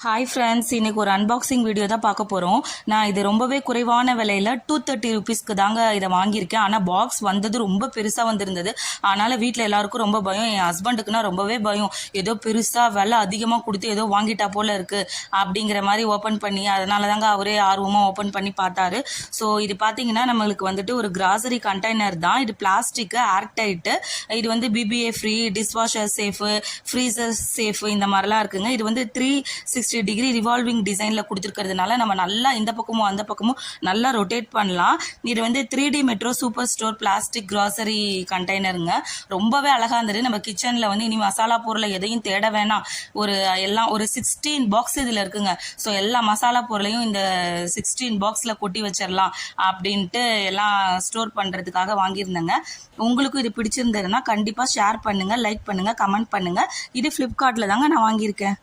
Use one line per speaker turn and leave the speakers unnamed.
Hi friends, இன்னைக்கு ஒரு unboxing video தான் பார்க்க போகிறோம். நான் இது ரொம்பவே குறைவான விலையில் 230 ருபீஸ்க்கு தாங்க இதை வாங்கியிருக்கேன். ஆனால் பாக்ஸ் வந்தது ரொம்ப பெருசாக வந்திருந்தது. அதனால் வீட்டில் எல்லாருக்கும் ரொம்ப பயம். என் ஹஸ்பண்டுக்குன்னா ரொம்பவே பயம். ஏதோ பெருசாக விலை அதிகமாக கொடுத்து ஏதோ வாங்கிட்டா போல இருக்குது அப்படிங்கிற மாதிரி ஓப்பன் பண்ணி, அதனால தாங்க அவரே ஆர்வமாக ஓப்பன் பண்ணி பார்த்தாரு. ஸோ இது பார்த்தீங்கன்னா நம்மளுக்கு வந்துட்டு ஒரு கிராசரி கண்டெய்னர் தான். இது பிளாஸ்டிக்கு, ஏர்டைட்டு. இது வந்து BBA free, dishwasher safe, freezer safe, இந்த மாதிரிலாம் இருக்குங்க. இது வந்து 360 டிகிரி ரிவால்விங் டிசைன்ல கொடுத்துருக்கிறதுனால நம்ம நல்லா இந்த பக்கமும் அந்த பக்கமும் நல்லா ரொட்டேட் பண்ணலாம். இது வந்து 3D metro super store plastic grocery கண்டெய்னருங்க. ரொம்பவே அழகா இருந்தது. நம்ம கிச்சன்ல வந்து இனி மசாலா பொருளை எதையும் தேட வேணாம். ஒரு 16 பாக்ஸ் இதுல இருக்குங்க. ஸோ எல்லா மசாலா பொருளையும் இந்த 16 பாக்ஸ்ல கொட்டி வச்சிடலாம் அப்படின்ட்டு எல்லாம் ஸ்டோர் பண்றதுக்காக வாங்கியிருந்தேங்க. உங்களுக்கும் இது பிடிச்சிருந்ததுன்னா கண்டிப்பா ஷேர் பண்ணுங்க, லைக் பண்ணுங்க, கமெண்ட் பண்ணுங்க. இது பிளிப்கார்ட்ல தாங்க நான் வாங்கியிருக்கேன்.